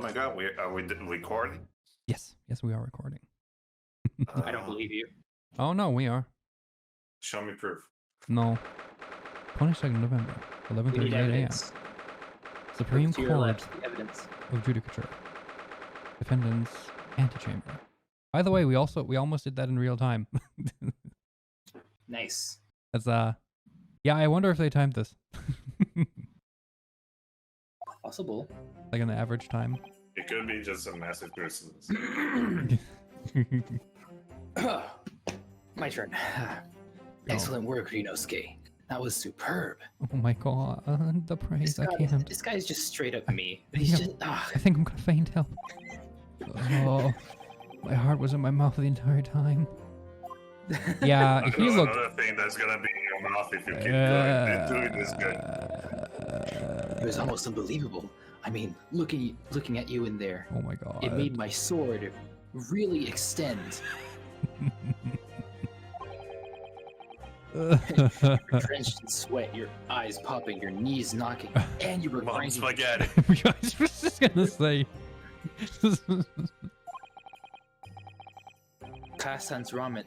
my god, are we recording? Yes, we are recording. I don't believe you. Oh no, we are. Show me proof. No. 22nd November, We need 11:38 a.m. evidence. Supreme To your Court left, evidence. of Judicature. Defendant's antechamber. By the way, we almost did that in real time. Nice. That's yeah, I wonder if they timed this. Possible. Like in the average time. It could be just a massive person. My turn. Excellent work, Ryunosuke. That was superb. Oh my god, the praise, I can't. This guy's just straight up me. He's Yeah. just. I think I'm gonna faint help. Oh, my heart was in my mouth the entire time. Yeah, That's he looked. another thing that's gonna be in your mouth if you keep doing this good. It was almost unbelievable. I mean, looking at you in there, Oh my god. it made my sword really extend. You're drenched in sweat, your eyes popping, your knees knocking, and you were Mom grinding. spaghetti. I was just gonna say. Kasan's ramen.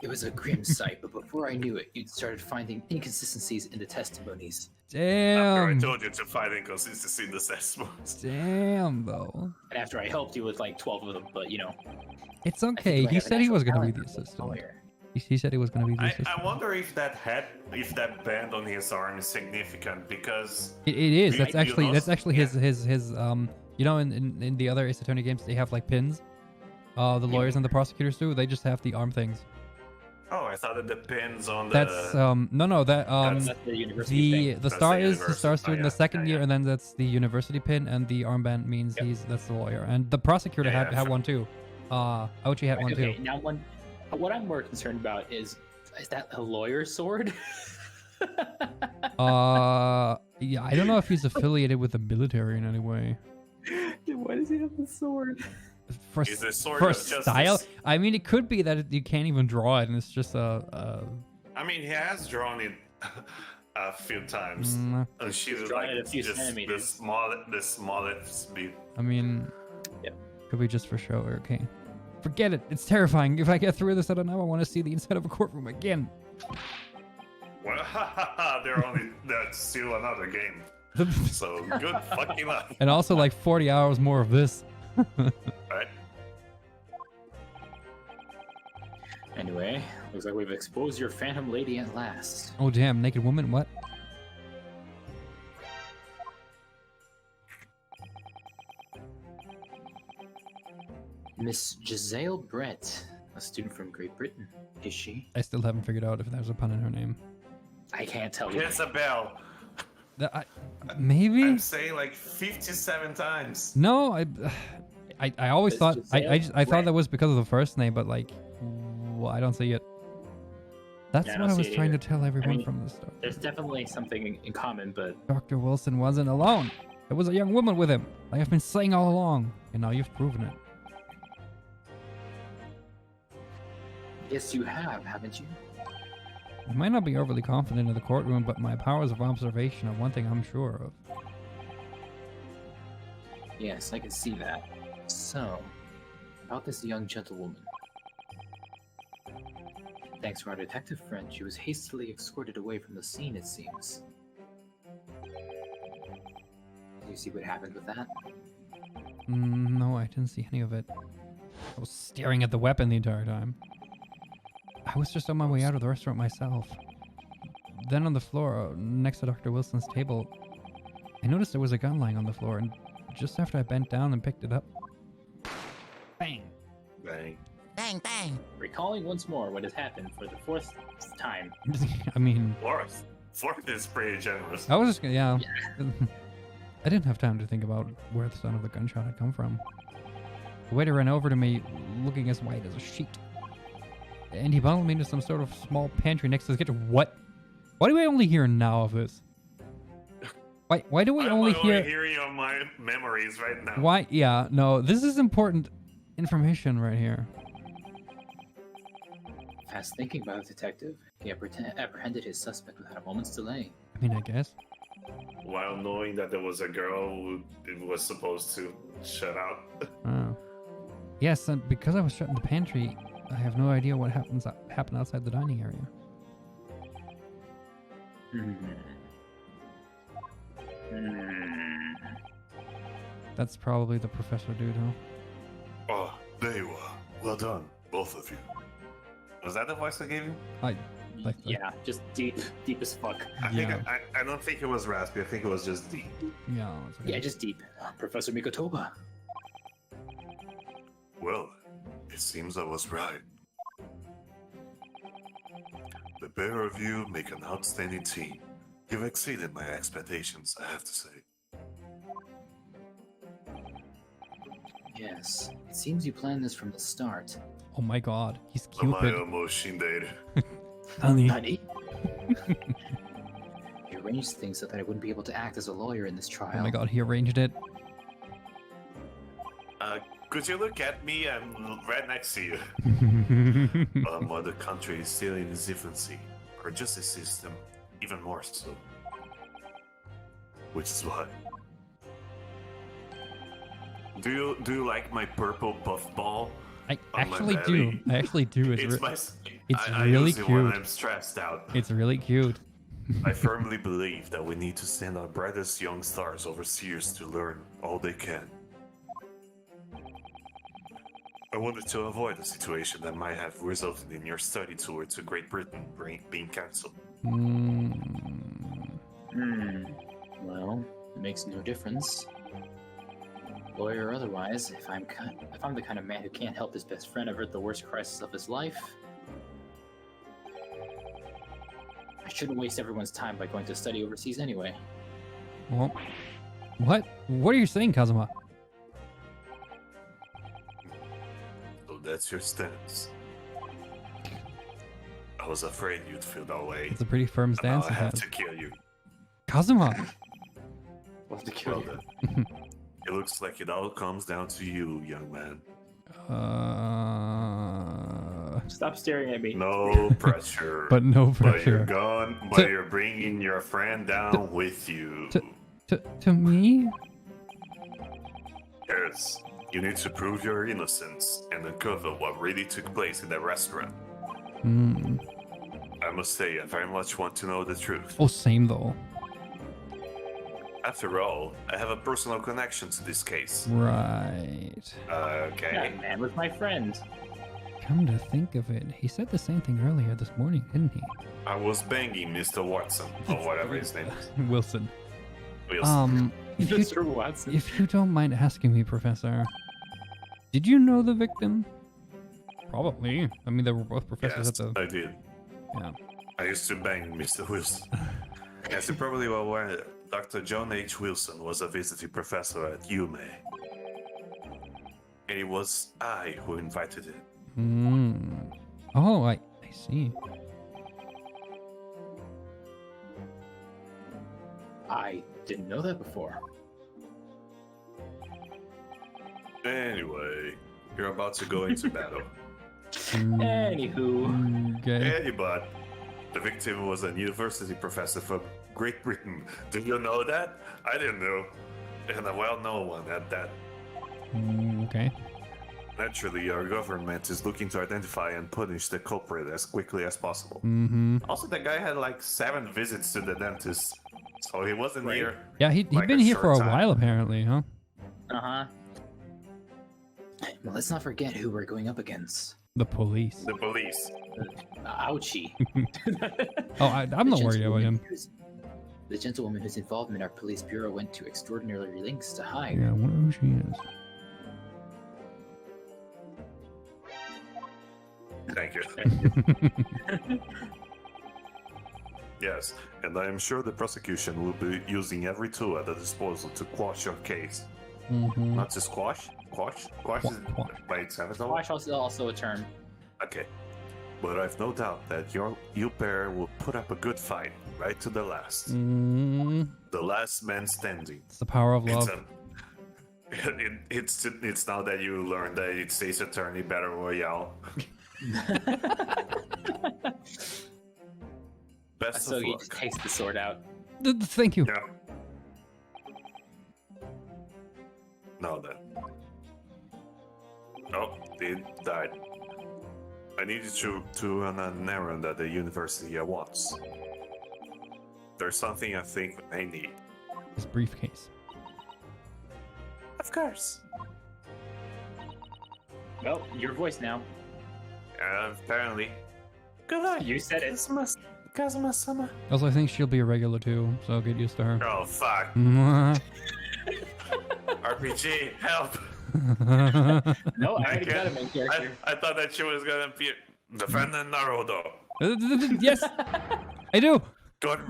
It was a grim sight, but before I knew it, you'd started finding inconsistencies in the testimonies. After I Damn. told you to find inconsistency in the assessments. Damn, though. And after I helped you with like 12 of them, but you know. It's I think okay. you He have an said he was actual gonna be talent the as a assistant. lawyer. He said he was gonna be the I assistant. wonder if that band on his arm is significant because It is. That's You actually lost- his you know, in the other Ace Attorney games they have like pins. The lawyers and the prosecutors do. They just have the arm things. oh, I thought it depends on the. That's no that That's the university thing. the star the is the star university. student Oh, the yeah, second yeah, year, yeah. and then that's the university pin, and the armband means Yep. that's the lawyer, and the prosecutor Yeah, had yeah. one too. Ouchie had one Okay, too. now what I'm more concerned about is that a lawyer's sword? Yeah, I don't know if he's affiliated with the military in any way. Why does he have the sword? For Is a sword for of justice. style, I mean, it could be that you can't even draw it, and it's just I mean, he has drawn it a few times. And she's drawn like it a few just centimeters. the smallest bit. I mean, Yep. could be just for show. Okay, forget it. It's terrifying. If I get through this, I don't know. I want to see the inside of a courtroom again. Well, that's still another game. So good fucking luck, And also like 40 hours more of this. right? Anyway, looks like we've exposed your phantom lady at last. Oh damn, naked woman. What? Miss Giselle Brett, a student from Great Britain. Is she? I still haven't figured out if there's a pun in her name. I can't tell you. Isabel. Maybe. I'm saying like 57 times. No, I always It's thought Giselle I thought Brett. that was because of the first name, but like, well, I don't see it. That's Yeah, I what don't I was see it trying to either. tell everyone mean- from the start. There's definitely something in common, but Dr. Wilson wasn't alone. There was a young woman with him, like I've been saying all along, and now you've proven it. yes, you have, haven't you? I might not be overly confident in the courtroom, but my powers of observation are one thing I'm sure of. Yes, I can see that. So, about this young gentlewoman. Thanks to our detective friend, she was hastily escorted away from the scene, it seems. Do you see what happened with that? No, I didn't see any of it. I was staring at the weapon the entire time. I was just on my way out of the restaurant myself. Then on the floor, next to Dr. Wilson's table, I noticed there was a gun lying on the floor, and just after I bent down and picked it up, bang! Bang. Bang, bang. Recalling once more what has happened for the fourth time. I mean, Fourth is pretty generous. I was just gonna, yeah. I didn't have time to think about where the sound of the gunshot had come from. The waiter ran over to me, looking as white as a sheet. And he bundled me into some sort of small pantry next to the kitchen. What? Why do I only hear now of this? Why do we I'm only hear... hearing on my memories right now. Why? Yeah, no, this is important information right here. Fast thinking by the detective, he apprehended his suspect without a moment's delay. I mean, I guess. while knowing that there was a girl who it was supposed to shut out. Oh. Yes, and because I was shut in the pantry, I have no idea what happened outside the dining area. That's probably the professor dude, huh? Oh, there you are. Well done, both of you. Was that the voice I gave you? Yeah, just deep as fuck. I don't think it was raspy. I think it was just deep. Yeah. It's okay. Yeah, just deep. Professor Mikotoba. Well, it seems I was right. The pair of you make an outstanding team. You've exceeded my expectations, I have to say. Yes, it seems you planned this from the start. Oh my god, he's Cupid. Honey. Honey. He arranged things so that I wouldn't be able to act as a lawyer in this trial. Oh my god, he arranged it. Could you look at me? I'm right next to you. While the country is still in its infancy, our justice system even more so. Which is why. Do you like my purple buff ball? I on my actually belly? do. I actually do. It's I really use it when cute. I'm stressed out. It's really cute. I firmly believe that we need to send our brightest young stars overseas to learn all they can. I wanted to avoid a situation that might have resulted in your study tour to Great Britain being cancelled. Well, it makes no difference. Lawyer or otherwise, if I'm the kind of man who can't help his best friend avert the worst crisis of his life, I shouldn't waste everyone's time by going to study overseas anyway. Well, what? What are you saying, Kazuma? So that's your stance. I was afraid you'd feel that way. It's a pretty firm And now stance. I he have has. to kill you. Kazuma. We'll have to kill Well you. then. It looks like it all comes down to you, young man. Stop staring at me. No pressure. But no But you're pressure. gone. But you're bringing your friend down with you. To me? Yes. You need to prove your innocence and uncover what really took place in that restaurant. I must say, I very much want to know the truth. Oh, same though. After all, I have a personal connection to this case. Right. Okay. That man was my friend. Come to think of it, he said the same thing earlier this morning, didn't he? I was banging Mr. Watson, or whatever his name is. Wilson. Wilson. If you, Mr. Watson. if you don't mind asking me, Professor, did you know the victim? Probably. I mean, they were both professors Yes, at the... I did. Yeah. I used to bang Mr. Wilson. As you probably well aware, Dr. John H. Wilson was a visiting professor at UMA. And it was I who invited him. Oh, I see. I didn't know that before. Anyway, you're about to go into battle. Anywho. Okay. Anybody, the victim was a university professor from Great Britain. Did you know that? I didn't know. And a well-known one at that. Okay. Naturally, our government is looking to identify and punish the culprit as quickly as possible. Also, the guy had like 7 visits to the dentist, so he wasn't here. Yeah, he'd Like been a here for a short time. while, apparently, huh? Uh-huh. Well, let's not forget who we're going up against. The police. The police. Ouchie. Oh, I'm not worried about him. The gentlewoman whose involvement in our police bureau went to extraordinary lengths to hide. Yeah, I wonder who she is. Thank you. Yes, and I am sure the prosecution will be using every tool at their disposal to quash your case. Not to squash? Quash? Quash is Quash. by itself. Squash is also a term. Okay. But I've no doubt that you pair will put up a good fight, right to the last. The last man standing. It's the power of It's, love. it's now that you learned that it's Ace Attorney Battle Royale. Best So of he luck. just takes the sword out. Thank you. Yeah. No, then. Oh, they died. I need you to run an errand at the university at once. There's something I think they need. His briefcase. Of course. Well, your voice now. Apparently. Good luck. You said it. Kazuma-sama. Also, I think she'll be a regular too, so get used to her. Oh, fuck. RPG, help. No, I already got a main character. I thought that she was gonna be defending Naruto. Yes, I do. Court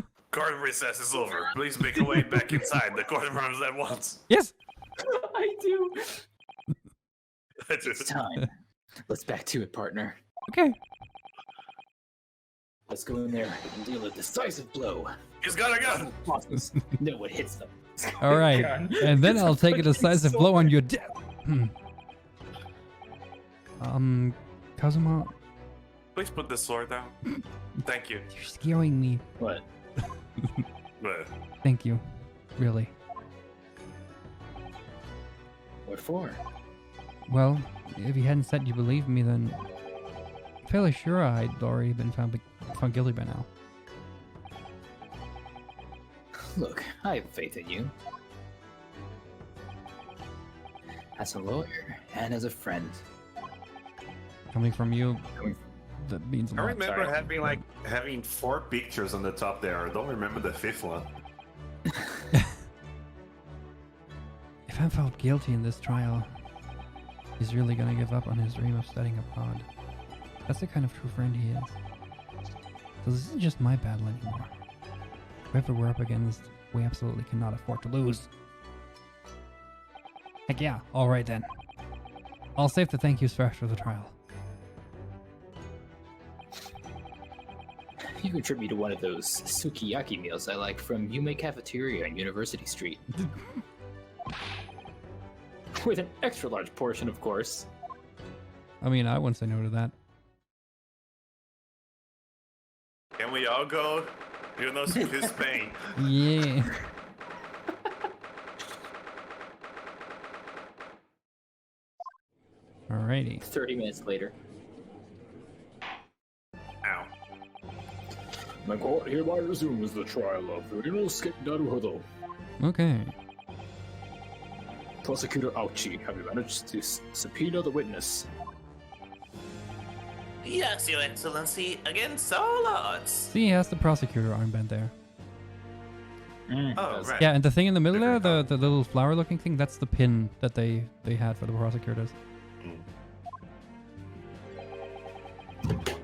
recess is over. Please make your way back inside the courtrooms at once. Yes. I do. It's time. Let's back to it, partner. Okay. Let's go in there and deal a decisive blow. He's got a gun. Bosses. No one hits them. All right, and then I'll take a decisive blow on your death. Kazuma, Please put the sword down. Thank you. you're scaring me. What? Thank you, really. What for? Well, if you hadn't said you believed me, then I'm fairly sure I'd already been found guilty by now. Look, I have faith in you. As a lawyer and as a friend. Coming from you, Coming- that means a I lot. remember Sorry. having 4 pictures on the top there. I don't remember the 5th one. If I'm found guilty in this trial, he's really gonna give up on his dream of studying abroad. That's the kind of true friend he is. So this isn't just my battle anymore. Whoever we're up against, we absolutely cannot afford to lose. Heck yeah, alright then. I'll save the thank yous for after the trial. You can treat me to one of those sukiyaki meals I like from Yume Cafeteria on University Street. With an extra large portion, of course. I mean, I wouldn't say no to that. Can we all go? Ryunosuke Spain. Yeah. Alrighty. 30 minutes later. Ow. My court hereby resumes the trial of Ryunosuke Naruhodo. Okay. Prosecutor Auchi, have you managed to subpoena the witness? Yes, Your Excellency, against all odds. See, he has the prosecutor armband there. Oh, right. Yeah, and the thing in the middle there, Different the little flower-looking thing, that's the pin that they had for the prosecutors.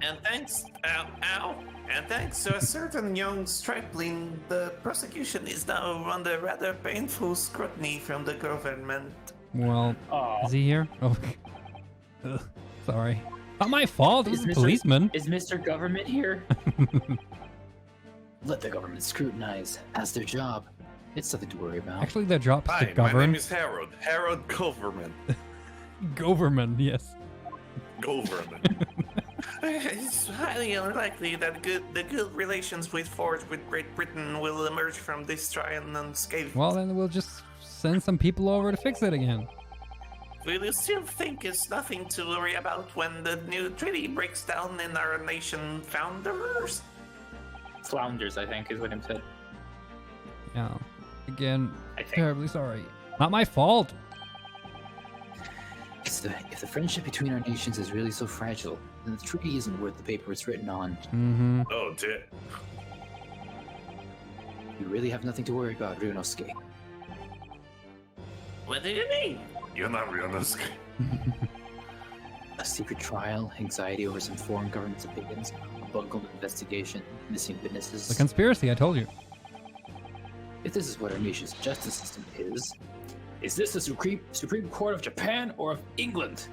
And thanks, and thanks to a certain young stripling, the prosecution is now under rather painful scrutiny from the government. Well, Aw. is he here? Oh, ugh, sorry. Not my fault. It was Is a Mr. policeman. Is Mr. Government here? Let the government scrutinize. That's their job. It's nothing to worry about. Actually, their job is Hi, to my govern. name is Harold. Harold Government. Government, yes. Government. It's highly unlikely that the good relations we forged with Great Britain will emerge from this trial unscathed. Well, then we'll just send some people over to fix it again. Will you still think it's nothing to worry about when the new treaty breaks down in our nation founders? Flounders, I think, is what him said. Yeah. Again, I think. terribly sorry. Not my fault. If the friendship between our nations is really so fragile, then the treaty isn't worth the paper it's written on. Mm-hmm. Oh, dear. You really have nothing to worry about, Ryunosuke. What do you mean? You're not Ryunosuke. A secret trial, anxiety over some foreign government's opinions, a bungled investigation, missing witnesses. The conspiracy, I told you. If this is what our nation's justice system is this the Supreme Court of Japan or of England?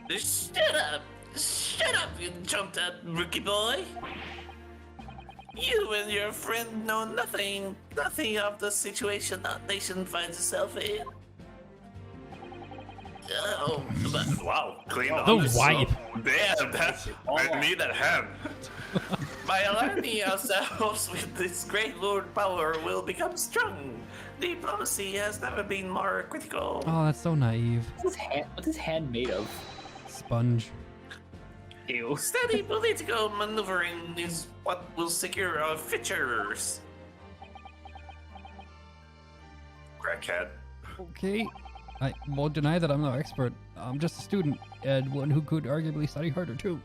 Shut up! Shut up, you jumped up rookie boy! You and your friend know nothing of the situation our nation finds itself in. Oh, but wow, clean up. The wipe. Damn, that's. I need that hand. By aligning ourselves with this great lord power will become strong. Diplomacy has never been more critical. Oh, that's so naive. What's his hand made of? Sponge. Ew. Steady political maneuvering is what will secure our futures. Crackhead. Okay. I won't deny that I'm no expert. I'm just a student, and one who could arguably study harder too.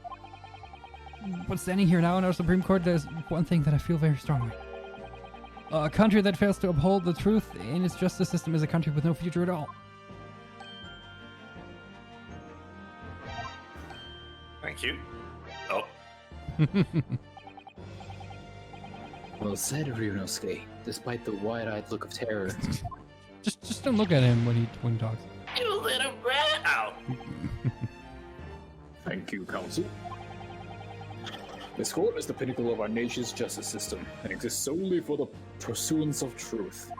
But standing here now in our Supreme Court, there's one thing that I feel very strongly. A country that fails to uphold the truth in its justice system is a country with no future at all. Thank you. Oh. Well said, Ryunosuke. Despite the wide-eyed look of terror. Just don't look at him when he talks. You little rat! Ow. Thank you, Council. This court is the pinnacle of our nation's justice system and exists solely for the pursuance of truth.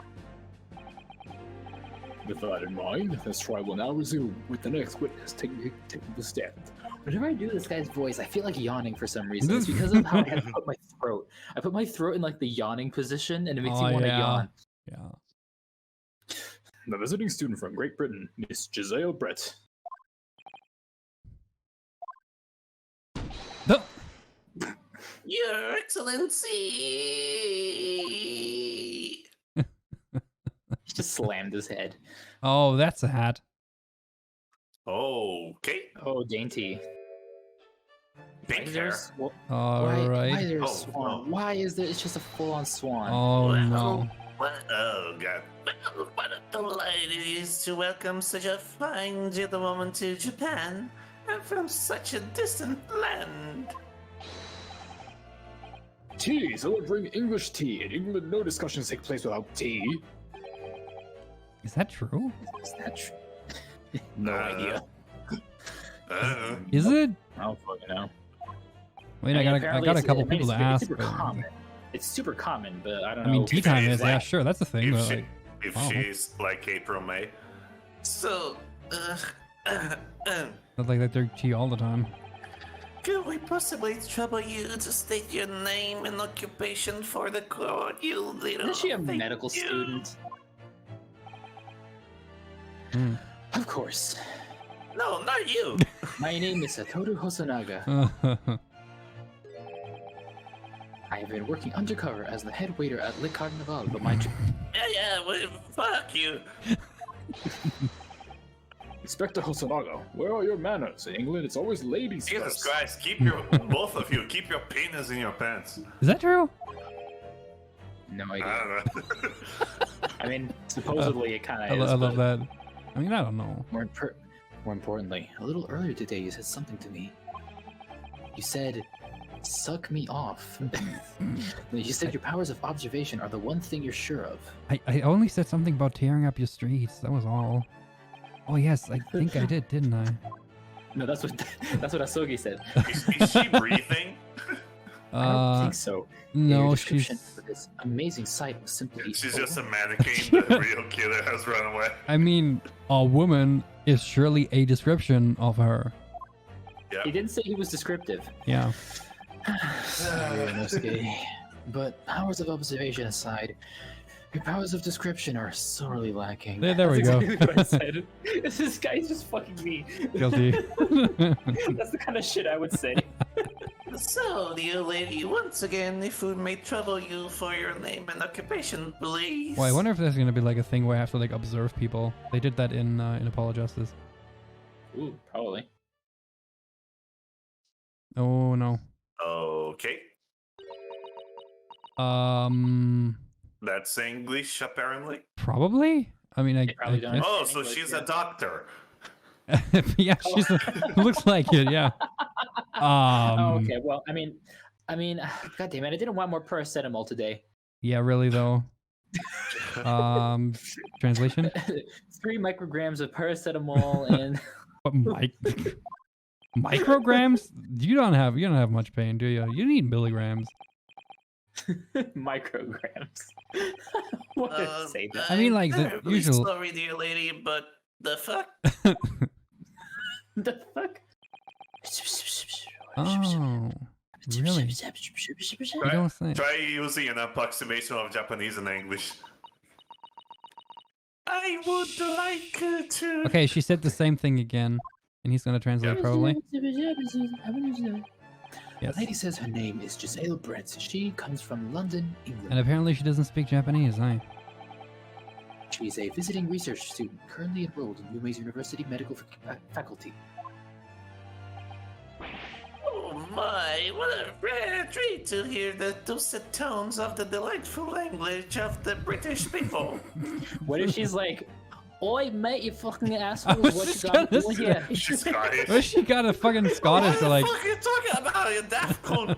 With that in mind, this trial will now resume with the next witness taking the stand. Whenever I do this guy's voice, I feel like yawning for some reason. It's because of how I have to put my throat. I put my throat in like the yawning position, and it makes me want to yawn. Yeah. The visiting student from Great Britain, Miss Giselle Brett. No. Your Excellency! He just slammed his head. Oh, that's a hat. Okay. Oh, dainty. Pink hair. All Why right. is there a Oh, swan? oh. Why is there? It's just a full-on swan. Oh no. Oh god. Well, what a delight it is to welcome such a fine gentlewoman to Japan, and from such a distant land. Tea! So we'll bring English tea. In England, no discussions take place without tea. Is that true? Is that true? No Uh, idea. Is it? I don't fucking know. I mean, I got apparently a couple it's people to super ask. Super But, common. It's super common, but I don't I know. mean, tea time is, yeah, like- sure, that's a thing. If, But she, like, if wow. she's like April May. So, not like they drink tea all the time. could we possibly trouble you to state your name and occupation for the court, you little... Isn't she a Thank medical you. student? Hmm. Of course. No, not you. My name is Satoru Hosonaga. I have been working undercover as the head waiter at Le Carnaval, but my Yeah, well, fuck you. Inspector Hosonaga, where are your manners? In England, it's always ladies Jesus first. Christ, keep your... both of you, keep your penis in your pants. Is that true? no I idea. don't know. I mean, supposedly it kind I, of is. I love but that. I mean, I don't know. More importantly, a little earlier today, you said something to me. You said, "Suck me off." You said your powers of observation are the one thing you're sure of. I only said something about tearing up your streets. That was all. Oh yes, I think I did, didn't I? No, that's what Asogi said. Is she breathing? I don't think so. Your No, description she's. for this amazing sight was simply. She's just a mannequin. The real killer has run away. I mean, a woman is surely a description of her. He didn't say he was descriptive. Yeah. Ryunosuke. But powers of observation aside, your powers of description are sorely lacking. There we That's go. exactly what I said. This guy's just fucking me. Guilty. That's the kind of shit I would say. So, dear lady, once again, if we may trouble you for your name and occupation, please. Well, I wonder if there's gonna be like a thing where I have to like observe people. They did that in Apollo Justice. Ooh, probably. Oh no. Okay. That's English, apparently. Probably. I mean, They probably don't. guess- Oh, so English, she's yeah. a doctor. yeah, she's looks like it. Yeah. Oh, okay. Well, I mean, God damn it! I didn't want more paracetamol today. Yeah, really though. Translation? 3 micrograms of paracetamol and What micrograms? You don't have much pain, do you? You need milligrams. micrograms. What did it say that? I mean, like, the terribly usual- Sorry, dear lady, but the fuck? The fuck? Oh. Really? You don't say. Try using an approximation of Japanese and English. I would like to. Okay, she said the same thing again, and he's gonna translate probably. The Yes. lady says her name is Giselle Brett. She comes from London, England. And apparently she doesn't speak Japanese, eh? She's a visiting research student currently enrolled in New University Medical Faculty. Oh my, what a rare treat to hear the dulcet tones of the delightful language of the British people. What if she's like, "Oi, mate, you fucking asshole! was What you just got gonna doing say- here?" She's Scottish. Well, she got a fucking Scottish to like. What the fuck are you talking about, you daft cunt?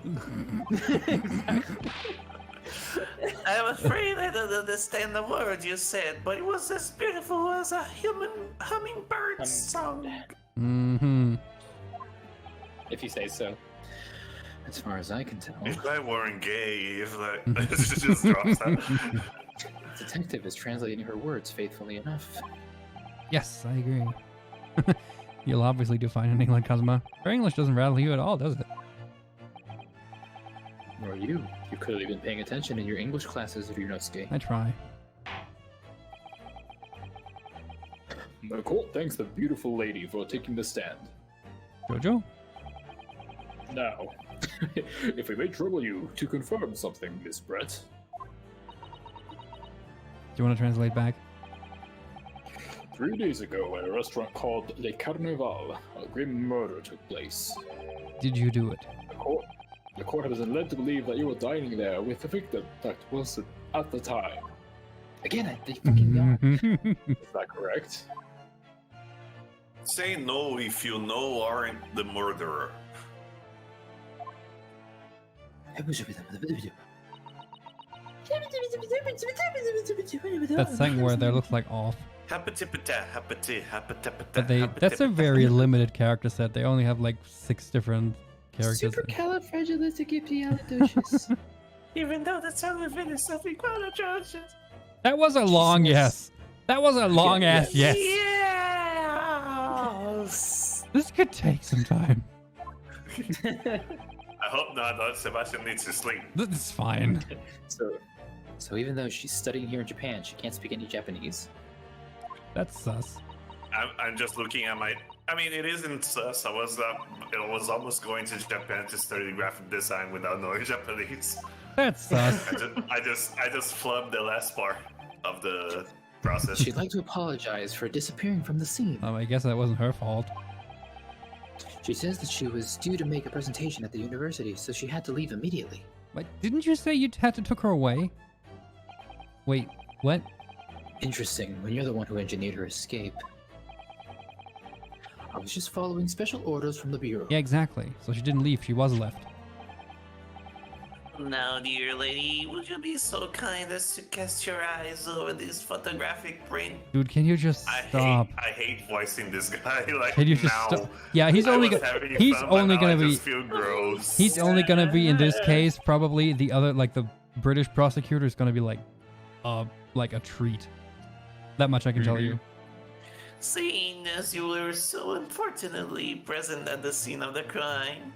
I'm afraid I don't understand the word you said, but it was as beautiful as a human hummingbird song. Mm-hmm. If you say so. As far as I can tell, If I weren't gay, if like it just drops out. the detective is translating her words faithfully enough. Yes, I agree. You'll obviously do fine in England, Kazuma. Her English doesn't rattle you at all, does it? Nor you. You've clearly been paying attention in your English classes, Ryunosuke. I try. The court thanks the beautiful lady for taking the stand. Jojo? Now, if we may trouble you to confirm something, Miss Brett. Do you want to translate back? 3 days ago, at a restaurant called Le Carnaval, a grim murder took place. Did you do it? The court has been led to believe that you were dining there with the victim that was at the time. Again, they fucking are. Is that correct? Say no if you know aren't the murderer. That second word there looks like off. But But that's a very limited character set. They only have like 6 different characters. Supercalifragilisticexpialidocious. Even though the sound of it is something quite atrocious. That was a long yes. That was a long ass yes. Yes. This could take some time. I hope not. Sebastian needs to sleep. This is fine. So even though she's studying here in Japan, she can't speak any Japanese. That's sus. I'm just looking at my. I mean, it isn't sus. I was almost going to Japan to study graphic design without knowing Japanese. That's sus. I just flubbed the last part of the process. She'd like to apologize for disappearing from the scene. I guess that wasn't her fault. She says that she was due to make a presentation at the university, so she had to leave immediately. Wait, didn't you say you had to took her away? Wait, what? Interesting, when you're the one who engineered her escape. I was just following special orders from the Bureau. Yeah, exactly. So she didn't leave, she was left. Now, dear lady, would you be so kind as to cast your eyes over this photographic print? Dude, can you just stop? I hate voicing this guy. Like Can you just now. stop? Yeah, he's I only was gonna having he's fun, but only now gonna I be just feel gross. he's only gonna be in this case probably the other like the British prosecutor is gonna be like a treat. That much I can tell you. Seeing as you were so unfortunately present at the scene of the crime,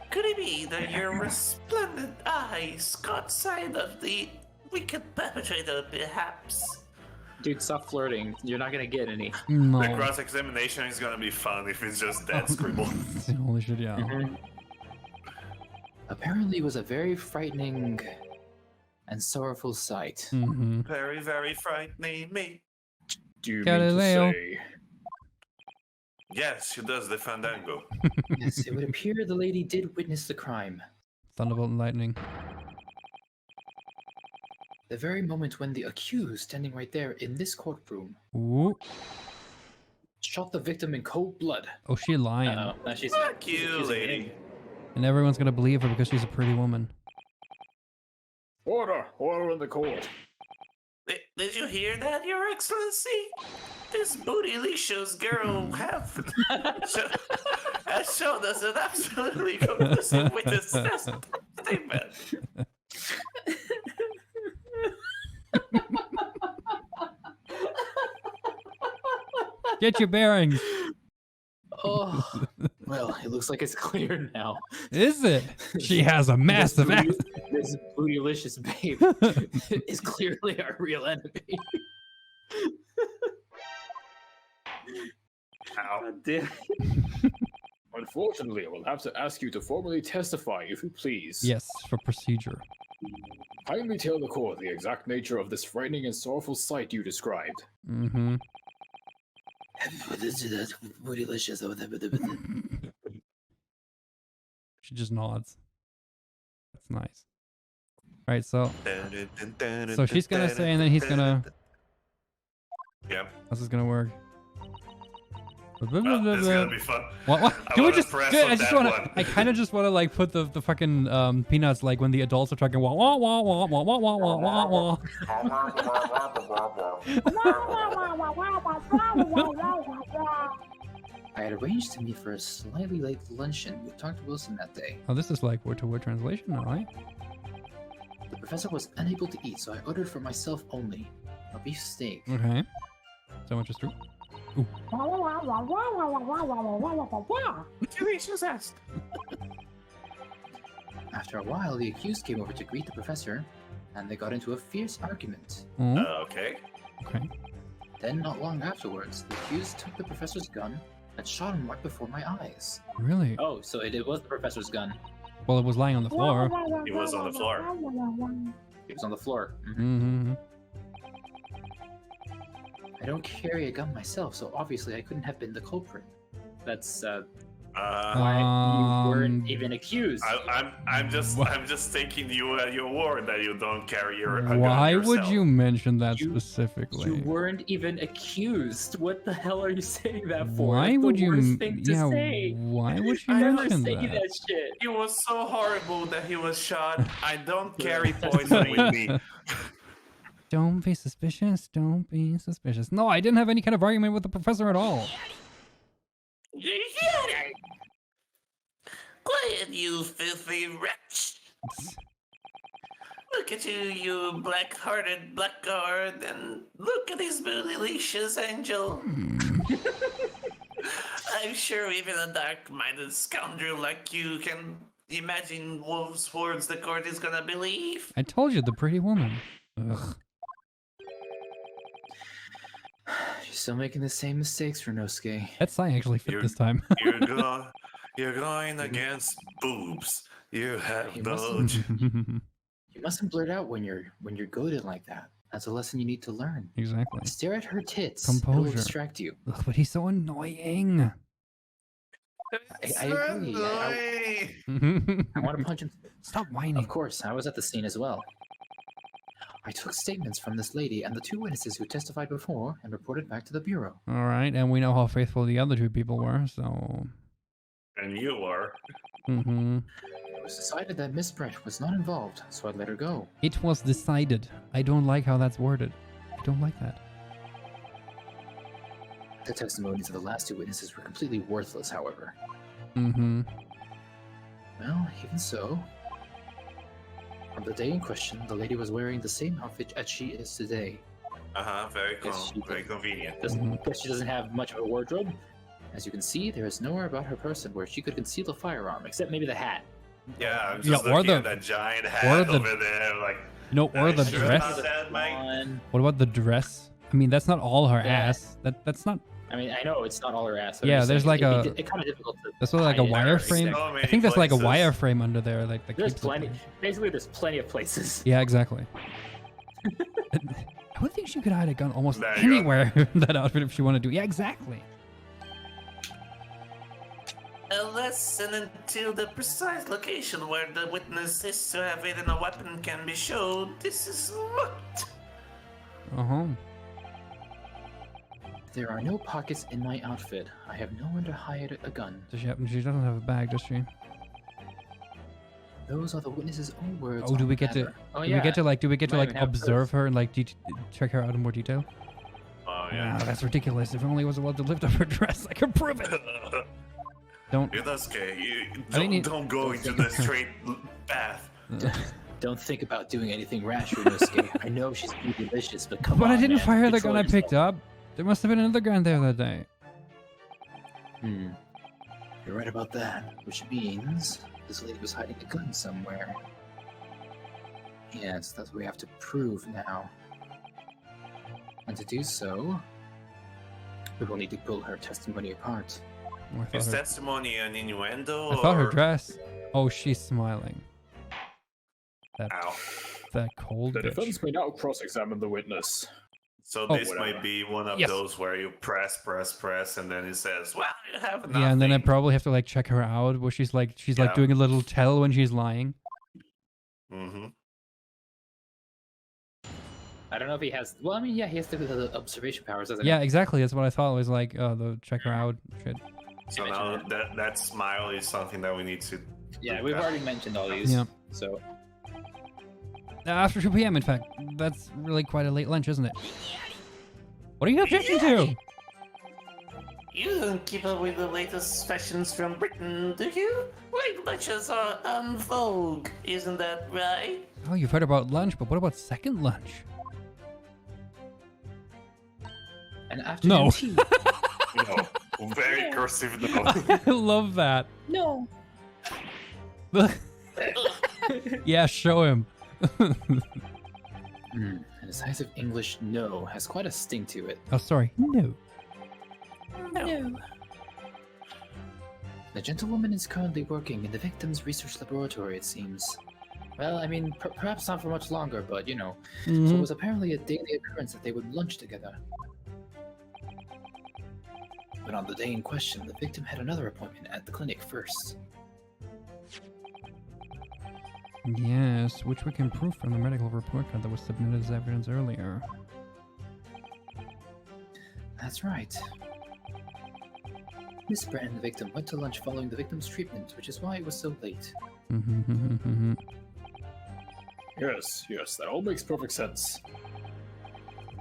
could it be that your resplendent eyes caught sight of the wicked perpetrator, perhaps? Dude, stop flirting. You're not gonna get any. No. The cross-examination is gonna be fun if it's just dead scribble. Holy shit, yeah. Apparently it was a very frightening and sorrowful sight. Mm-hmm. Very, very frightening me. Do you Galileo. mean to say... Yes, she does the fandango. Yes, it would appear the lady did witness the crime. Thunderbolt and lightning. The very moment when the accused, standing right there in this courtroom, Ooh. shot the victim in cold blood. Oh, she lying. Now she's Fuck you, accusing lady. him. And everyone's gonna believe her because she's a pretty woman. Order! Order in the court! Did you hear that, Your Excellency? This bootylicious girl has shown us an absolutely conclusive witness statement. Get your bearings. Oh, Well, it looks like it's clear now. Is it? She has a massive ass. This bootylicious babe is clearly our real enemy. Ow. God damn. Unfortunately, I will have to ask you to formally testify, if you please. Yes, for procedure. Kindly tell the court the exact nature of this frightening and sorrowful sight you described. Mm-hmm. Bootylicious. She just nods. That's nice. All right, so she's gonna say, and then he's gonna. Yep. How's this gonna work? Well, this is gonna be fun. What? I Do we wanna just? press Dude, on I just that wanna. one. I kind of just wanna like put the fucking peanuts like when the adults are talking wah wah wah wah wah wah wah wah wah wah. I had arranged to meet for a slightly late luncheon with Dr. Wilson that day. Oh, this is like word-to-word translation, all right? The professor was unable to eat, so I ordered for myself only a beef steak. Okay. So much is true. Delicious ass. After a while, the accused came over to greet the professor, and they got into a fierce argument. Oh, Okay. okay. Then, not long afterwards, the accused took the professor's gun and shot him right before my eyes. Really? Oh, so it was the professor's gun. Well, it was lying on the floor. He was on the floor. It was on the floor. Mm-hmm. I don't carry a gun myself, so obviously I couldn't have been the culprit. That's why you weren't even accused. I'm just taking you at your word that you don't carry your. a gun Why would yourself. you mention that You- specifically? You weren't even accused. What the hell are you saying that for? Why That's would the you? worst thing to Yeah. say. Why would you I never mention Say that? that shit. It was so horrible that he was shot. I don't carry poison with me. Don't be suspicious. Don't be suspicious. No, I didn't have any kind of argument with the professor at all. Quiet, you filthy wretch! Look at you, you black-hearted blackguard, and look at his bootylicious angel. I'm sure even a dark-minded scoundrel like you can imagine wolves' words the court is gonna believe. I told you, the pretty woman. Ugh. You're still making the same mistakes, Ryunosuke. That sign actually fit You're- this time. You're going against boobs. You have You no. mustn't- You mustn't blurt out when you're goaded like that. That's a lesson you need to learn. Exactly. Stare at her tits. Composure. It'll distract you. Ugh, but he's so annoying. I agree. I want to punch him. Stop whining. Of course, I was at the scene as well. I took statements from this lady and the two witnesses who testified before and reported back to the bureau. All right, and we know how faithful the other two people were, so. And you are. Mm-hmm. It was decided that Miss Brett was not involved, so I let her go. It was decided. I don't like how that's worded. I don't like that. The testimonies of the last two witnesses were completely worthless, however. Mm-hmm. Well, even so. On the day in question, the lady was wearing the same outfit as she is today. Very Yes, she very did. convenient. Because she doesn't have much of a wardrobe. As you can see, there is nowhere about her person where she could conceal a firearm, except maybe the hat. Yeah, I'm Yeah, just or looking the- at that giant or hat the- over there, like. No, or the Sure dress. about that, Mike? On- What about the dress? I mean, that's not all her Yeah. ass. That's not. I mean, I know it's not all her ass. but I'm Yeah, just there's saying, like it'd be kind of difficult to. That's sort of like a hide it. wireframe. So I many think there's like a places. wireframe under there, like that There's keeps it plenty. there. Basically, there's plenty of places. Yeah, exactly. I would think she could hide a gun almost There you go. anywhere in that outfit if she wanted to. Yeah, exactly. Unless and until the precise location where the witness is to have hidden a weapon can be shown, this is what. Uh-huh. There are no pockets in my outfit. I have nowhere to hide a gun. Does she happen? She doesn't have a bag, does she? Those are the witness's own words. Oh, do on we the get to? matter. Oh, Do we get to like? Do we get to Might like even have observe proof. her and like check her out in more detail? Oh Ah, that's ridiculous. If only was allowed to lift up her dress, I could prove it. Don't. Ryunosuke, you I think don't go into the straight path. Don't think about doing anything rash, Ryunosuke. I know she's delicious, but come on, But I didn't man. fire the Control gun I picked yourself. up. There must have been another gun there that day. You're right about that, which means this lady was hiding a gun somewhere. Yes, that's what we have to prove now. And to do so, we will need to pull her testimony apart. Oh, I thought Is her- testimony an innuendo? I thought her or- dress. Oh, she's smiling. That Ow. that cold The bitch. defense may now cross-examine the witness. So Oh. this might be one of Yes. those where you press, and then it says, "Well, you have nothing." Yeah, and then I probably have to like check her out, where she's like Yeah. doing a little tell when she's lying. Mm-hmm. I don't know if he has. Well, I mean, yeah, he has the observation powers, doesn't he? Yeah, exactly. That's what I thought. It was like, the check her out shit. So You now mentioned that smile is something that we need to. Yeah, look we've at. already mentioned all these. Yeah. So After 2 p.m. In fact, that's really quite a late lunch, isn't it? What are you objecting to? You don't keep up with the latest fashions from Britain, do you? Late lunches are en vogue, isn't that right? Oh, you've heard about lunch, but what about second lunch? an afternoon No. tea. No. Very cursive no. I love that. No. Yeah, show him. And the size of English no has quite a sting to it. Oh, sorry. No. No. The gentlewoman is currently working in the victim's research laboratory, it seems. Well, I mean, perhaps not for much longer, but you know. So it Mhm. was apparently a daily occurrence that they would lunch together. But on the day in question, the victim had another appointment at the clinic first. Yes, which we can prove from the medical report card that was submitted as evidence earlier. That's right. Miss Brett and the victim went to lunch following the victim's treatment, which is why it was so late. Yes, that all makes perfect sense.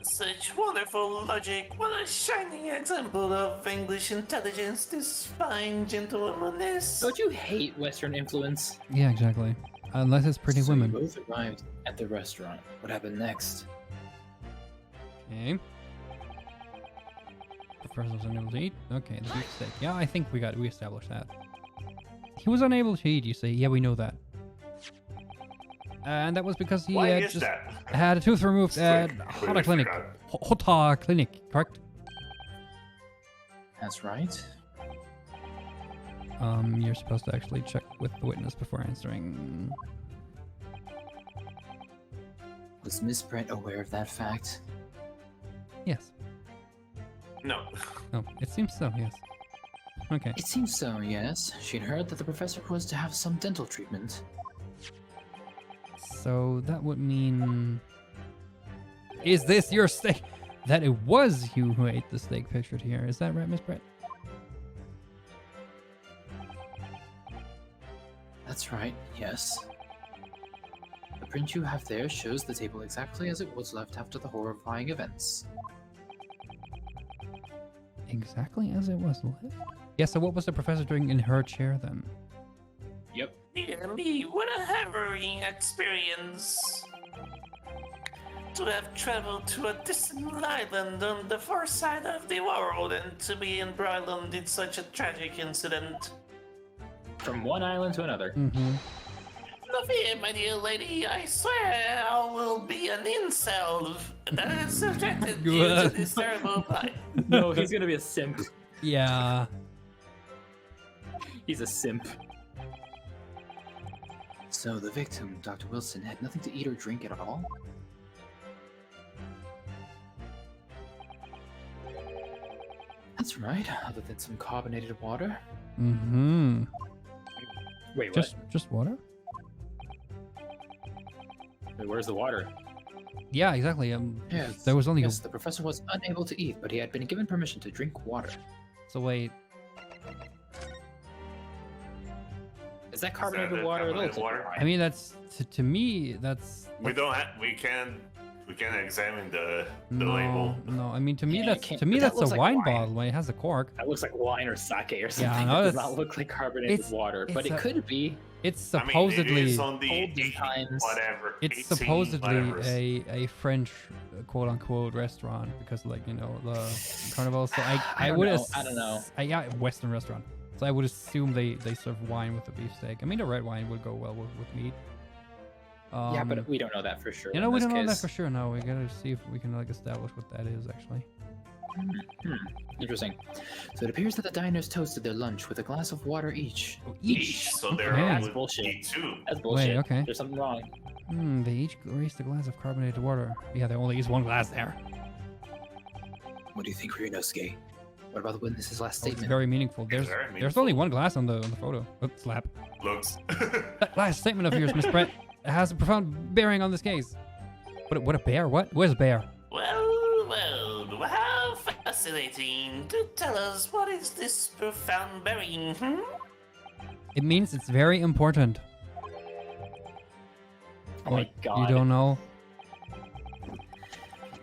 Such wonderful logic. What a shining example of English intelligence this fine gentlewoman is. Don't you hate Western influence? Yeah, exactly. Unless it's pretty So women. you both arrived at the restaurant. What happened next? Okay. The first was unable to eat. Okay, the beef steak. Yeah, I think we established that. He was unable to eat, you say. Yeah, we know that. And that was because he Why is just that? had a tooth removed at Hota Clinic. Hota Clinic, correct? That's right. You're supposed to actually check with the witness before answering. Was Miss Brett aware of that fact? Yes. No. Oh, it seems so, yes. Okay. It seems so, yes. She'd heard that the professor was to have some dental treatment. So that would mean... Is this your steak? That it was you who ate the steak pictured here. Is that right, Miss Brett? That's right, yes. The print you have there shows the table exactly as it was left after the horrifying events. Exactly as it was left? Yeah, so what was the professor doing in her chair then? Yep. Dear me, what a harrowing experience. To have traveled to a distant island on the far side of the world and to be embroiled in such a tragic incident. From one island to another. Mm-hmm. No fear, my dear lady, I swear I will be an incel that has subjected you to this terrible plight. No, he's gonna be a simp. Yeah. He's a simp. So the victim, Dr. Wilson, had nothing to eat or drink at all? That's right, other than some carbonated water. Mm-hmm. Wait, Just water? Wait, where's the water? Yeah, exactly. Yes. There was only Yes, the professor was unable to eat, but he had been given permission to drink water. So wait. Is that carbonated water? It looks like water? I mean, that's to me. That's We don't have. We can examine the no, label. no. I mean, to me, Yeah, that's can't- to me but that that's a looks like wine wine. bottle when it has the cork. That looks like wine or sake or something. I know, That does it's- not look like carbonated it's- water, but it's it a- could be. It's I mean, it supposedly is on the olden 18 times. whatever. it's 18 supposedly whatever. a French quote unquote restaurant because like the carnival. So I I would don't know, I don't know. Yeah, Western restaurant. So I would assume they serve wine with the beefsteak. I mean, a red wine would go well with meat. Yeah, but we don't know that for sure. You know, in we this don't know that case. for sure. No, we gotta see if we can like establish what that is actually. Interesting. So it appears that the diners toasted their lunch with a glass of water each. Oh, Each, so they're Okay. all That's would bullshit. be two. That's bullshit. okay. There's something wrong. They each raised a glass of carbonated water. Yeah, they only used one glass there. What do you think, Ryunosuke? What about the witness's last Oh, it's statement? very meaningful. There's very there's meaningful. only one glass on the photo. Oh, slap. Looks. That last statement of yours, Miss Brett, has a profound bearing on this case. What a bear? What? Where's a bear? well, how fascinating. Do tell us, what is this profound bearing, It means it's very important. Oh my What? god. You don't know?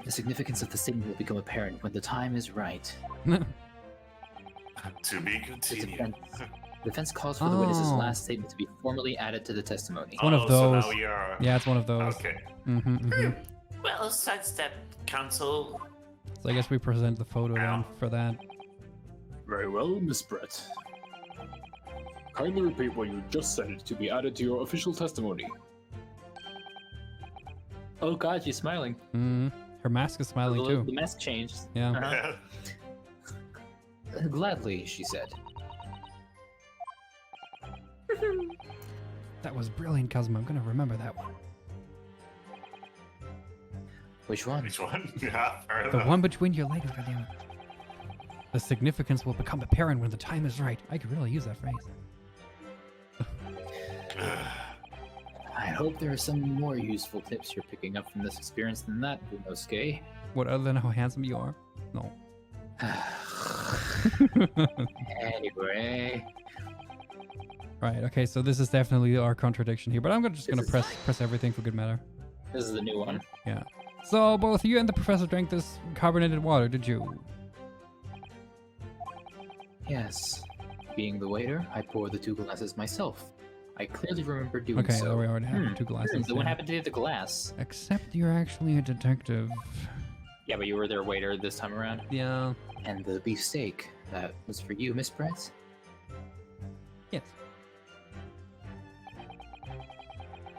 The significance of the statement will become apparent when the time is right. To be The continued. defense calls for the witness's Oh. last statement to be formally added to the testimony. One of So now those. we are. Yeah, it's one of those. Okay. Mm-hmm. Well, sidestep, counsel. So I guess we present the photo then Ow. for that. Very well, Miss Brett. Kindly repeat what you just said to be added to your official testimony. Oh god, she's smiling. Her mask is smiling The too. mask changed. Yeah. Uh-huh. Gladly, she said. That was brilliant, Cosmo. I'm gonna remember that one. Which one? Which one? Yeah, fair The enough. one between your legs, goddammit. The significance will become apparent when the time is right. I could really use that phrase. I hope there are some more useful tips you're picking up from this experience than that, Ryunosuke. What other than how handsome you are? No. Anyway, Right, okay, so this is definitely our contradiction here, but I'm just gonna This is- press everything for good matter. This is the new one. Yeah. So both you and the professor drank this carbonated water, did you? yes. Being the waiter, I poured the 2 glasses myself. I clearly remember doing Okay, so. there we already have 2 glasses. So what yeah. happened to the glass? Except you're actually a detective. Yeah, but you were their waiter this time around. Yeah. And the beefsteak, that was for you, Miss Brett? Yes.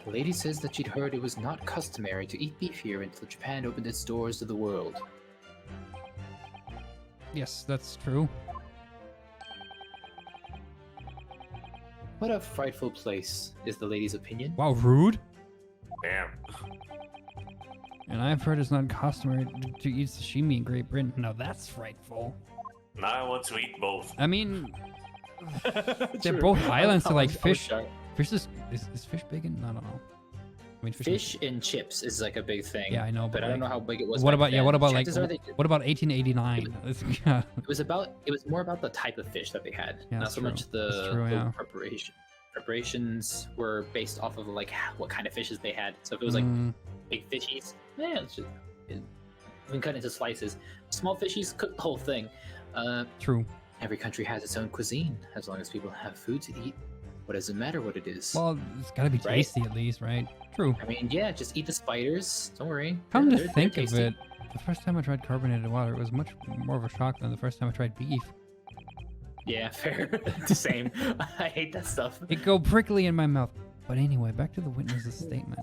The lady says that she'd heard it was not customary to eat beef here until Japan opened its doors to the world. Yes, that's true. What a frightful place, is the lady's opinion. Wow, rude. Damn. And I've heard it's not customary to eat sashimi in Great Britain. Now that's frightful. Now I want to eat both. I mean, they're True. both islands, so I like was fish. shocked. Fish is fish big in? I don't know. I mean, Fish and chips is like a big thing. Yeah, I know, but I like, don't know how big it was. What back about then. what about like Chances are they- what about 1889? Yeah. It was more about the type of fish that they had, Yeah, not that's so true. much That's the, true, the yeah. preparations were based off of like what kind of fishes they had. So if it was like big fishies, yeah, we can cut into slices. Small fishies, cook the whole thing. True. Every country has its own cuisine, as long as people have food to eat. What does it matter what it is? Well, it's gotta be Right? tasty at least, right? True. I mean, yeah, just eat the spiders. Don't worry. Come to They're think of tasty. it, the first time I tried carbonated water, it was much more of a shock than the first time I tried beef. Yeah, fair. The same. I hate that stuff. It go prickly in my mouth. But anyway, back to the witness's statement.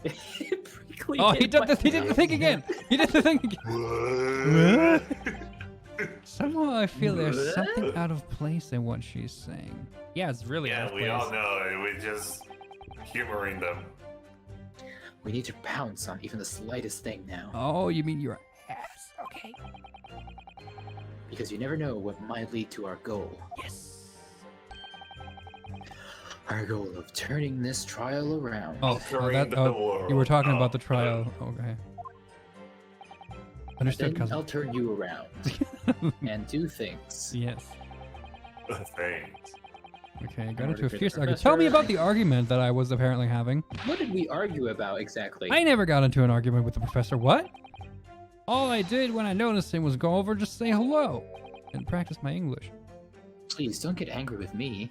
Prickly Oh, he in did my the thing again. He did the thing again. Somehow I feel there's something out of place in what she's saying. Yeah, it's really out Yeah, of we place. all know. We're just humoring them. We need to pounce on even the slightest thing now, Oh, you mean your ass? Okay. because you never know what might lead to our goal. Yes. Our goal of turning this trial around. Oh, Conquering the world. you were talking Oh, about the trial. Okay. Understood, Then cousin. I'll turn you around and do things. Yes. Thanks. Okay, got order into a for the fierce argument. Tell me professor. about the argument that I was apparently having. What did we argue about exactly? I never got into an argument with the professor. What? All I did when I noticed him was go over, just say hello, and practice my English. Please don't get angry with me.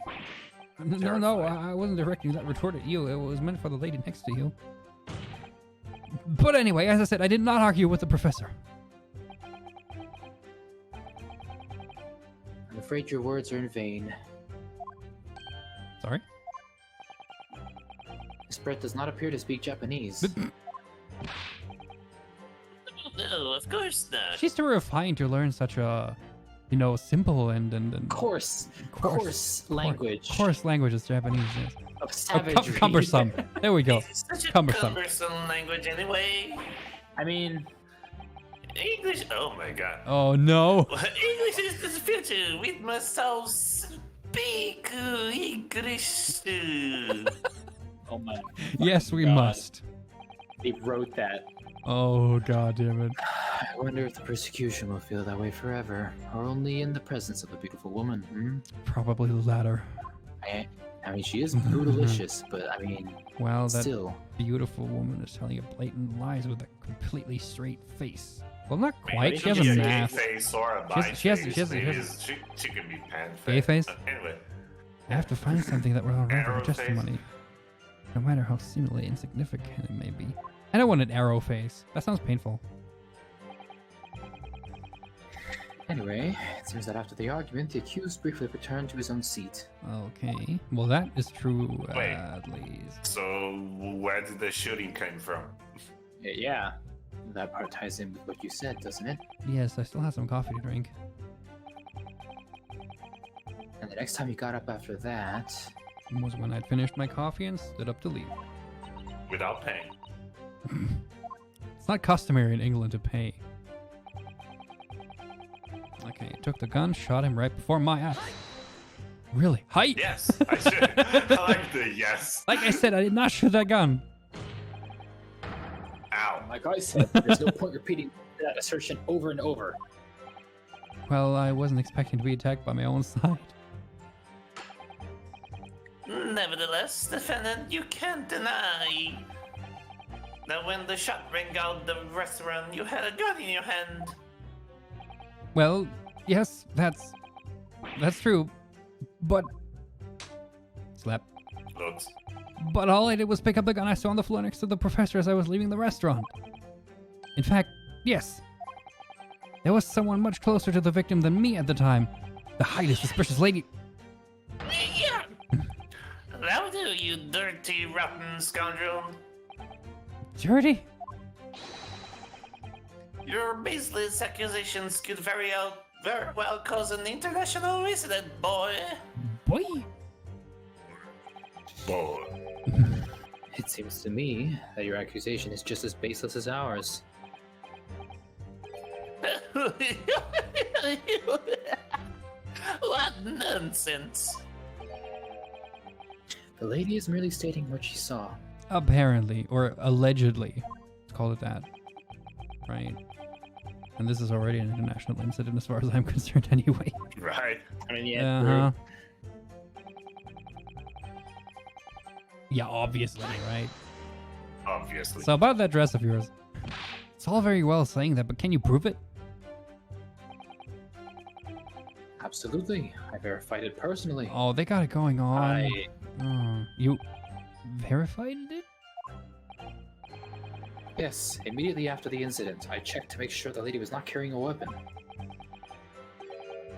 No, I wasn't directing that retort at you. It was meant for the lady next to you. But anyway, as I said, I did not argue with the professor. I'm afraid your words are in vain. Brett does not appear to speak Japanese. No, of course not. She's too refined to learn such a, simple and Coarse language. coarse language is Japanese. Yes. Of Oh, savagery. cumbersome. There we go. It's such a Cumbersome. cumbersome language anyway. I mean, English, oh my god. Oh no. English is the future. We must all speak English. oh my. Yes, we God. must. They wrote that. Oh god damn it. I wonder if the persecution will feel that way forever, or only in the presence of a beautiful woman. Hmm? Probably the latter. I mean, she is brutalicious, but I mean, Well, that still. beautiful woman is telling you blatant lies with a completely straight face. Well, not Maybe quite. She has can a be gay mask. face or a She has- bi she has- face. she has- Maybe she has- she can be pan Gay face? Anyway, I have to find something that will unravel Arrow her face? testimony, no matter how seemingly insignificant it may be. I don't want an arrow face. That sounds painful. Anyway, it seems that after the argument, the accused briefly returned to his own seat. Okay. Well, that is true, Wait. at least. so where did the shooting come from? Yeah. That part ties in with what you said, doesn't it? Yes, I still have some coffee to drink. And the next time you got up after that, Was when I'd finished my coffee and stood up to leave. Without paying. It's not customary in England to pay. Okay, took the gun, shot him right before my eyes. Really? Height? Yes, I should. I like the yes. Like I said, I did not shoot that gun. Ow. Like I said, there's no point repeating that assertion over and over. Well, I wasn't expecting to be attacked by my own side. Nevertheless, defendant, you can't deny that when the shot rang out the restaurant, you had a gun in your hand. Well, yes, that's true. But slap. Looks. But all I did was pick up the gun I saw on the floor next to the professor as I was leaving the restaurant. In fact, yes. There was someone much closer to the victim than me at the time. The highly suspicious lady. Yeah. That'll do, you dirty, rotten scoundrel. Dirty? Your baseless accusations could very well cause an international incident, boy. Boy. Boy. it seems to me that your accusation is just as baseless as ours. What nonsense. The lady is merely stating what she saw. Apparently, or allegedly. Let's call it that. Right? And this is already an international incident as far as I'm concerned anyway. Right. I mean, yeah. Uh-huh. Yeah, obviously, right? Obviously. So about that dress of yours. It's all very well saying that, but can you prove it? Absolutely. I verified it personally. Oh, they got it going on. I Oh, you verified it? Yes, immediately after the incident, I checked to make sure the lady was not carrying a weapon.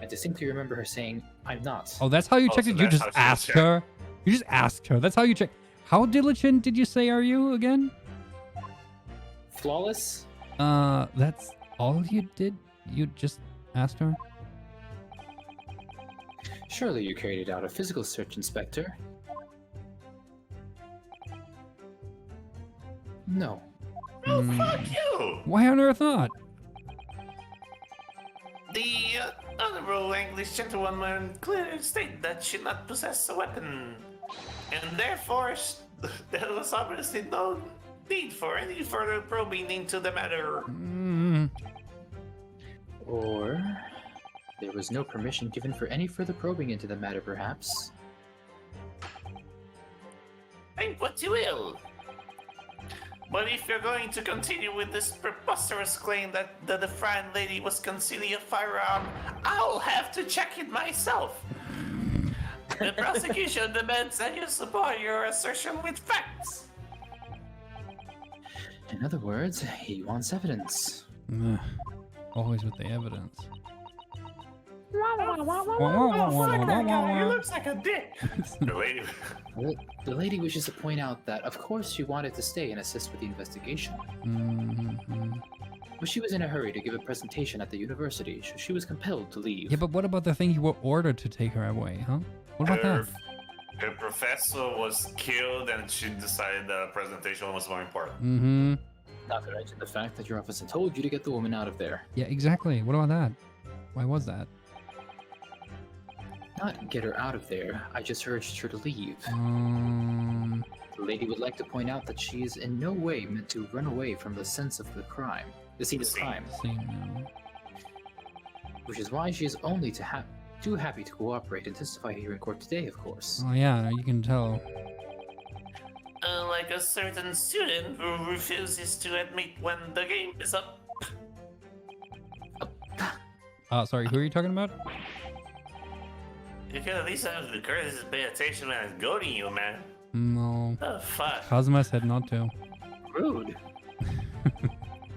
I distinctly remember her saying, "I'm not." Oh, that's how you Oh, checked so it? You that's just how she asked checked. her? You just asked her. That's how you check. How diligent did you say are you again? flawless. That's all you did? You just asked her? Surely you carried out a physical search, Inspector. No. Oh, Hmm. fuck you! Why on earth not? The honorable English gentlewoman clearly stated that she did not possess a weapon, and therefore there was obviously no need for any further probing into the matter. Mm, Or there was no permission given for any further probing into the matter, perhaps. Think what you will. But if you're going to continue with this preposterous claim that the defiant lady was concealing a firearm, I'll have to check it myself. The prosecution demands that you support your assertion with facts. In other words, he wants evidence. ugh. Always with the evidence. Oh, fuck that guy. He looks like a dick. The lady. The lady wishes to point out that, of course, she wanted to stay and assist with the investigation. But she was in a hurry to give a presentation at the university, so she was compelled to leave. Yeah, but what about the thing you were ordered to take her away, huh? What about that? Her professor was killed, and she decided the presentation was more important. Not to mention the fact that your officer told you to get the woman out of there. Yeah, exactly. What about that? Why was that? Not get her out of there, I just urged her to leave. The lady would like to point out that she is in no way meant to run away from the sense of the crime. The scene of crime. Which is why she is only too happy to cooperate and testify here in court today, of course. Oh yeah, you can tell. Like a certain student who refuses to admit when the game is up. Sorry, who are you talking about? You can at least have the courtesy to pay attention when I'm goading you, man. No. The fuck? Cosma said not to. Rude.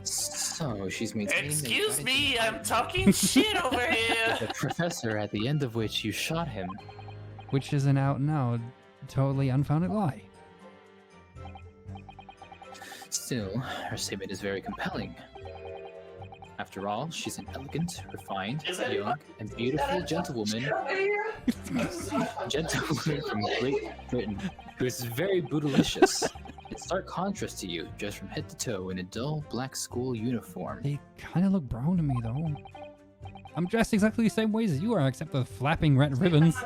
So she's maintaining. Excuse me, I'm talking shit over here. The professor, at the end of which you shot him. Which is an out and out, totally unfounded lie. Still, her statement is very compelling. After all, she's an elegant, refined, young, and beautiful gentlewoman. Gentlewoman from Great Britain, who is very bootylicious. In stark contrast to you, dressed from head to toe in a dull black school uniform. They kind of look brown to me, though. I'm dressed exactly the same way as you are, except with flapping red ribbons.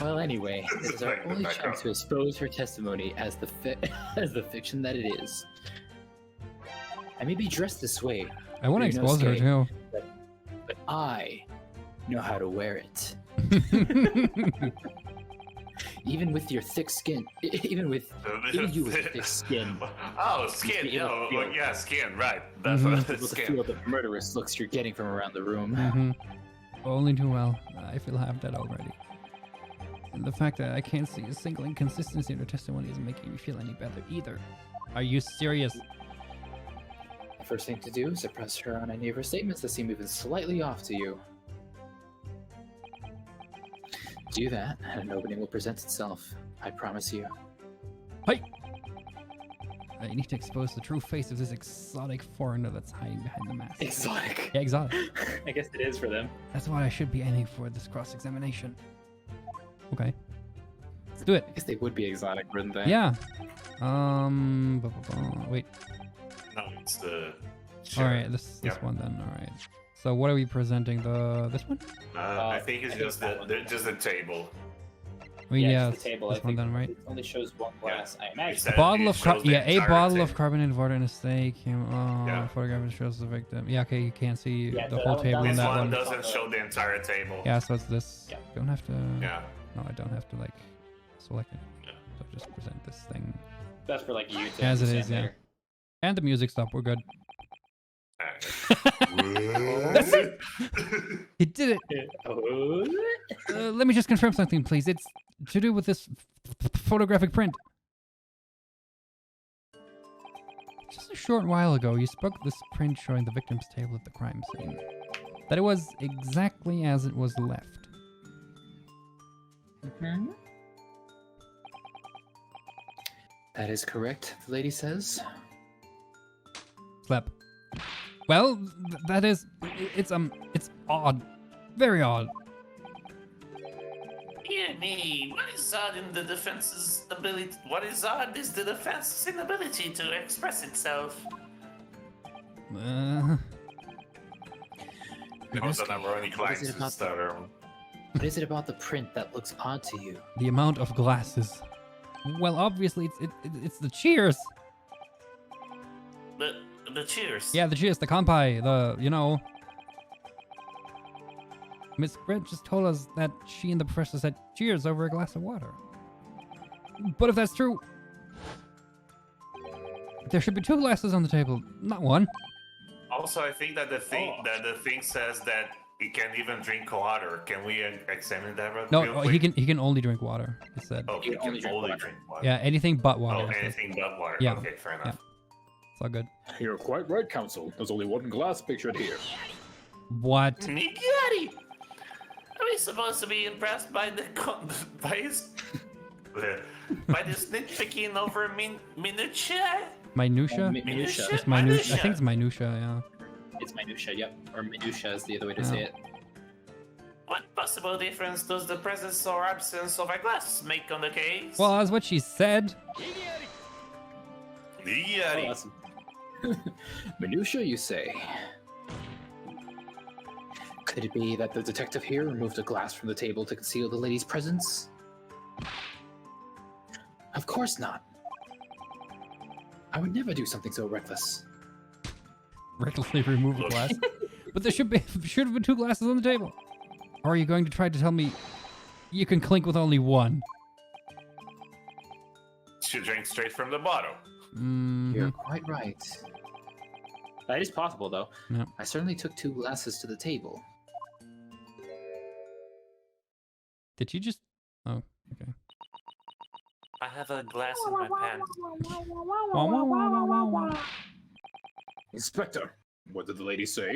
Well, anyway, this is our only chance to expose her testimony as the fiction that it is. I may be dressed this way. I want to expose her too. But I know how to wear it. Even with your thick skin, even you with thick skin. Oh, skin, yeah, skin, right. That's Able skin. to feel the murderous looks you're getting from around the room. Only too well. I feel half dead already. And the fact that I can't see a single inconsistency in her testimony isn't making me feel any better either. Are you serious? The first thing to do is suppress her on any of her statements that seem even slightly off to you. Do that, and an opening will present itself. I promise you. Hey! I need to expose the true face of this exotic foreigner that's hiding behind the mask. Exotic. Yeah, exotic. I guess it is for them. That's what I should be aiming for this cross-examination. Okay. Let's do it. I guess they would be exotic, wouldn't they? Yeah. Wait. No, it's the. All right, this one then. All right. So what are we presenting? This one? I think it's just the table. I mean, yeah, just the table. this one then, right? It only shows one glass. I imagine. Exactly. Bottle of a bottle of table. carbonated water and a steak. Photograph that shows the victim. Yeah, okay, you can't see Yeah, the that whole one table in This that one one. doesn't show the entire table. Yeah, so it's this. Yeah. Don't have to. Yeah. No, I don't have to like select it. Yeah. So just present this thing That's for like you. To as it is. understand Yeah. And the music stopped. We're good. Alright. He did it. later. Let me just confirm something, please. It's to do with this photographic print. Just a short while ago, you spoke of this print showing the victim's table at the crime scene. That it was exactly as it was left. That is correct, the lady says. Slap. Well, that is, it's odd. Very odd. Dear me, what is odd in the defense's ability? What is odd is the defense's inability to express itself. Those are never any What is clients it about stutter. What is it about the print that looks odd to you? The amount of glasses. Well, obviously, it's the cheers. The cheers. Yeah, the cheers, the kanpai, Miss Brett just told us that she and the professor said cheers over a glass of water. But if that's true, there should be 2 glasses on the table, not 1. Also, I think that the thing says that he can't even drink water. Can we examine that real No, quick? he can only drink water. It said. Oh, he can only drink water. Yeah, anything but water. Oh, it says. anything but water. Yeah. Okay, fair Yeah. enough. That's all good. You're quite right, Council. There's only one glass pictured here. What? Nigari! Are we supposed to be impressed by the by his by this nitpicking over minutia? Minutia? Minutia. It's minutia. I think it's minutia, yeah. It's minutia, yep. Or minutia is the other way to say it. What possible difference does the presence or absence of a glass make on the case? Well, that's what she said. Nigari. Awesome. Minutia, you say? Could it be that the detective here removed a glass from the table to conceal the lady's presence? Of course not. I would never do something so reckless. Recklessly remove a glass. But there should have been 2 glasses on the table. Or are you going to try to tell me you can clink with only one? She drank straight from the bottle. You're quite right. That is possible, though. Yep. I certainly took 2 glasses to the table. Did you just... Oh, okay. I have a glass in my pants. Wah, wah, wah, wah, wah, wah. Inspector, what did the lady say?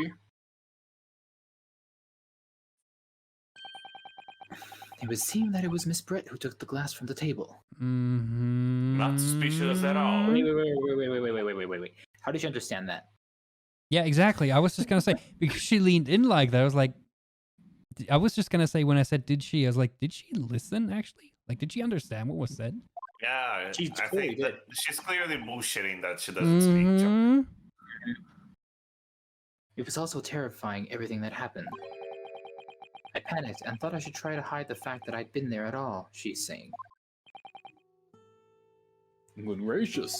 It would seem that it was Miss Brett who took the glass from the table. Not suspicious at all. Wait. How did you understand that? Yeah, exactly. I was just going to say, because she leaned in like that, I was like... I was just going to say when I said, did she? I was like, did she listen, actually? Like, did she understand what was said? Yeah, She I totally think did. that she's clearly bullshitting that she doesn't speak Japanese. It was also terrifying, everything that happened. I panicked and thought I should try to hide the fact that I'd been there at all, she's saying. Good gracious.